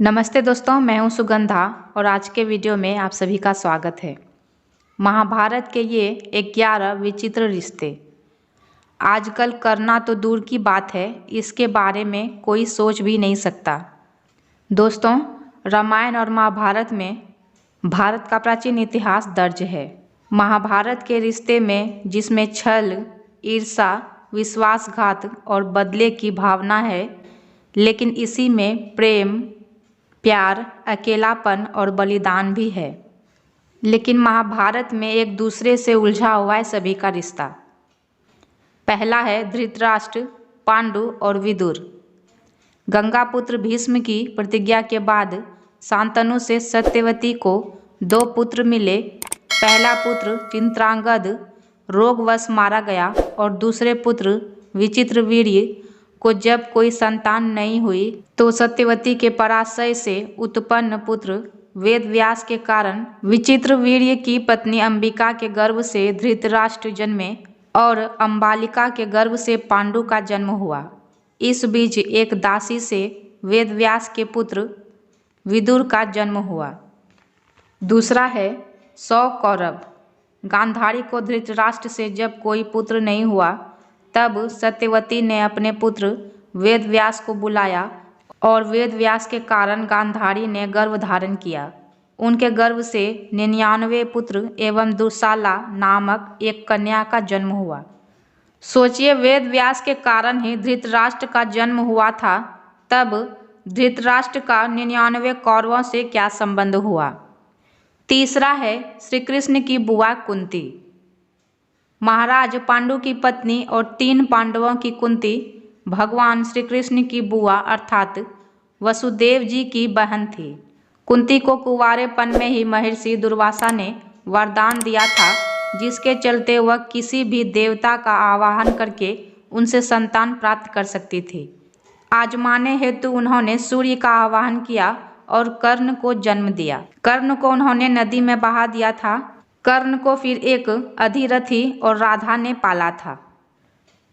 नमस्ते दोस्तों, मैं हूं सुगंधा और आज के वीडियो में आप सभी का स्वागत है। महाभारत के ये 11 विचित्र रिश्ते आजकल करना तो दूर की बात है, इसके बारे में कोई सोच भी नहीं सकता। दोस्तों, रामायण और महाभारत में भारत का प्राचीन इतिहास दर्ज है। महाभारत के रिश्ते में जिसमें छल, ईर्ष्या, विश्वासघात और बदले की भावना है, लेकिन इसी में प्रेम, प्यार, अकेलापन और बलिदान भी है। लेकिन महाभारत में एक दूसरे से उलझा हुआ है सभी का रिश्ता। पहला है धृतराष्ट्र, पांडु और विदुर। गंगापुत्र भीष्म की प्रतिज्ञा के बाद शांतनु से सत्यवती को 2 पुत्र मिले। पहला पुत्र चित्रांगद रोगवश मारा गया और दूसरे पुत्र विचित्रवीर्य को जब कोई संतान नहीं हुई तो सत्यवती के पराशय से उत्पन्न पुत्र वेदव्यास के कारण विचित्रवीर्य की पत्नी अंबिका के गर्भ से धृतराष्ट्र जन्मे और अंबालिका के गर्भ से पांडु का जन्म हुआ। इस बीच एक दासी से वेदव्यास के पुत्र विदुर का जन्म हुआ। दूसरा है 100 कौरव। गांधारी को धृतराष्ट्र से जब कोई पुत्र नहीं हुआ तब सत्यवती ने अपने पुत्र वेदव्यास को बुलाया और वेदव्यास के कारण गांधारी ने गर्भ धारण किया। उनके गर्भ से 99 पुत्र एवं दुशाला नामक एक कन्या का जन्म हुआ। सोचिए, वेदव्यास के कारण ही धृतराष्ट्र का जन्म हुआ था, तब धृतराष्ट्र का 99 कौरवों से क्या संबंध हुआ। तीसरा है श्री कृष्ण की बुआ कुंती। महाराज पांडु की पत्नी और 3 पांडवों की कुंती भगवान श्री कृष्ण की बुआ अर्थात वसुदेव जी की बहन थी। कुंती को कुंवारेपन में ही महर्षि दुर्वासा ने वरदान दिया था, जिसके चलते वह किसी भी देवता का आवाहन करके उनसे संतान प्राप्त कर सकती थी। आजमाने हेतु उन्होंने सूर्य का आवाहन किया और कर्ण को जन्म दिया। कर्ण को उन्होंने नदी में बहा दिया था। कर्ण को फिर एक अधिरथी और राधा ने पाला था।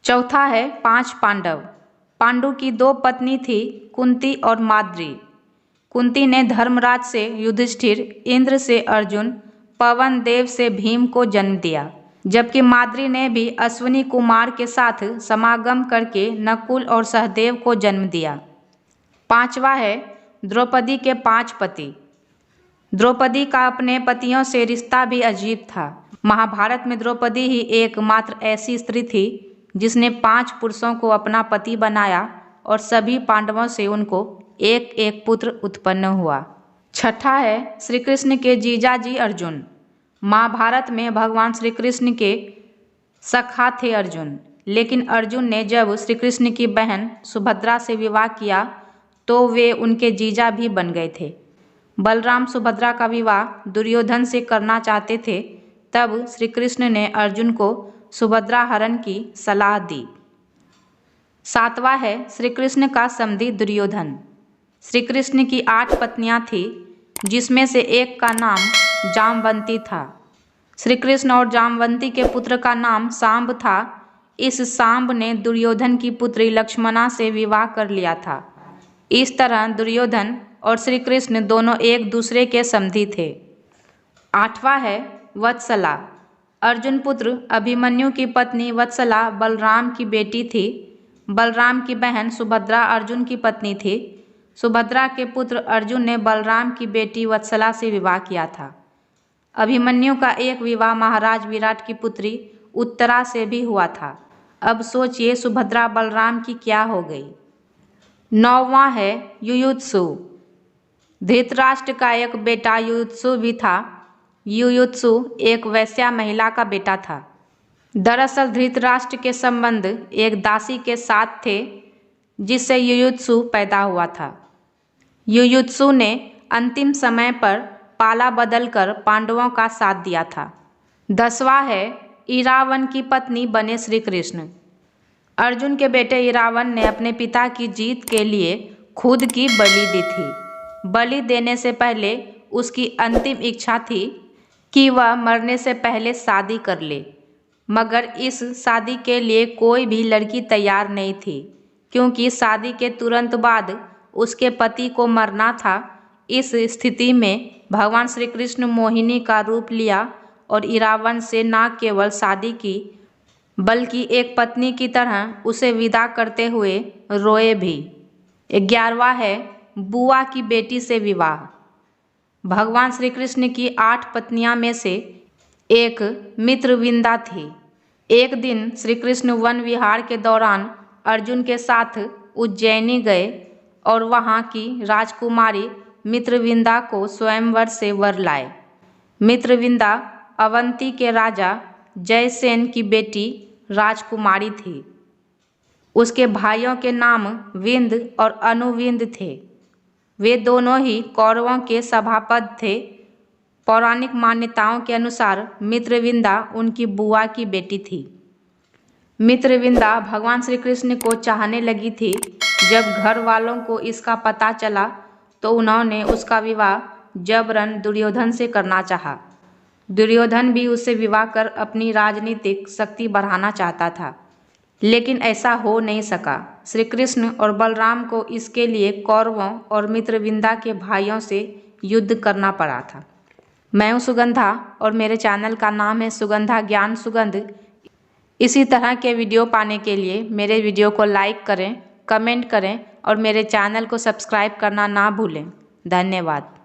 चौथा है 5 पांडव। पांडु की 2 पत्नी थी, कुंती और माद्री। कुंती ने धर्मराज से युधिष्ठिर, इंद्र से अर्जुन, पवन देव से भीम को जन्म दिया, जबकि माद्री ने भी अश्विनी कुमार के साथ समागम करके नकुल और सहदेव को जन्म दिया। 5वां है द्रौपदी के 5 पति। द्रौपदी का अपने पतियों से रिश्ता भी अजीब था। महाभारत में द्रौपदी ही एकमात्र ऐसी स्त्री थी जिसने 5 पुरुषों को अपना पति बनाया और सभी पांडवों से उनको एक एक पुत्र उत्पन्न हुआ। छठा है श्री कृष्ण के जीजाजी अर्जुन। महाभारत में भगवान श्री कृष्ण के सखा थे अर्जुन, लेकिन अर्जुन ने जब श्री कृष्ण की बहन सुभद्रा से विवाह किया तो वे उनके जीजा भी बन गए थे। बलराम सुभद्रा का विवाह दुर्योधन से करना चाहते थे, तब श्री कृष्ण ने अर्जुन को सुभद्रा हरण की सलाह दी। 7वां है श्री कृष्ण का समधी दुर्योधन। श्री कृष्ण की 8 पत्नियां थी, जिसमें से एक का नाम जामवंती था। श्री कृष्ण और जामवंती के पुत्र का नाम सांब था। इस सांब ने दुर्योधन की पुत्री लक्ष्मणा से विवाह कर लिया था। इस तरह दुर्योधन और श्री कृष्ण दोनों एक दूसरे के समधी थे। 8वां है वत्सला। अर्जुन पुत्र अभिमन्यु की पत्नी वत्सला बलराम की बेटी थी। बलराम की बहन सुभद्रा अर्जुन की पत्नी थी। सुभद्रा के पुत्र अर्जुन ने बलराम की बेटी वत्सला से विवाह किया था। अभिमन्यु का एक विवाह महाराज विराट की पुत्री उत्तरा से भी हुआ था। अब सोचिए सुभद्रा बलराम की क्या हो गई। 9वां है युयुत्सु। धृतराष्ट्र का एक बेटा युयुत्सु भी था। युयुत्सु एक वैश्या महिला का बेटा था। दरअसल धृतराष्ट्र के संबंध एक दासी के साथ थे, जिससे युयुत्सु पैदा हुआ था। युयुत्सु ने अंतिम समय पर पाला बदलकर पांडवों का साथ दिया था। 10वां है इरावन की पत्नी बने श्री कृष्ण। अर्जुन के बेटे इरावन ने अपने पिता की जीत के लिए खुद की बलि दी थी। बलि देने से पहले उसकी अंतिम इच्छा थी कि वह मरने से पहले शादी कर ले, मगर इस शादी के लिए कोई भी लड़की तैयार नहीं थी, क्योंकि शादी के तुरंत बाद उसके पति को मरना था। इस स्थिति में भगवान श्री कृष्ण मोहिनी का रूप लिया और इरावन से न केवल शादी की बल्कि एक पत्नी की तरह उसे विदा करते हुए रोए भी। 11वां है बुआ की बेटी से विवाह। भगवान श्री कृष्ण की 8 पत्नियां में से एक मित्रविंदा थी। एक दिन श्री कृष्ण वन विहार के दौरान अर्जुन के साथ उज्जैनी गए और वहां की राजकुमारी मित्रविंदा को स्वयंवर से वर लाए। मित्रविंदा अवंती के राजा जयसेन की बेटी राजकुमारी थी। उसके भाइयों के नाम विंद और अनुविंद थे। वे दोनों ही कौरवों के सभापति थे। पौराणिक मान्यताओं के अनुसार मित्रविंदा उनकी बुआ की बेटी थी। मित्रविंदा भगवान श्री कृष्ण को चाहने लगी थी। जब घर वालों को इसका पता चला तो उन्होंने उसका विवाह जबरन दुर्योधन से करना चाहा। दुर्योधन भी उससे विवाह कर अपनी राजनीतिक शक्ति बढ़ाना चाहता था, लेकिन ऐसा हो नहीं सका। श्री कृष्ण और बलराम को इसके लिए कौरवों और मित्रविंदा के भाइयों से युद्ध करना पड़ा था। मैं हूँ सुगंधा और मेरे चैनल का नाम है सुगंधा ज्ञान सुगंध। इसी तरह के वीडियो पाने के लिए मेरे वीडियो को लाइक करें, कमेंट करें और मेरे चैनल को सब्सक्राइब करना ना भूलें। धन्यवाद।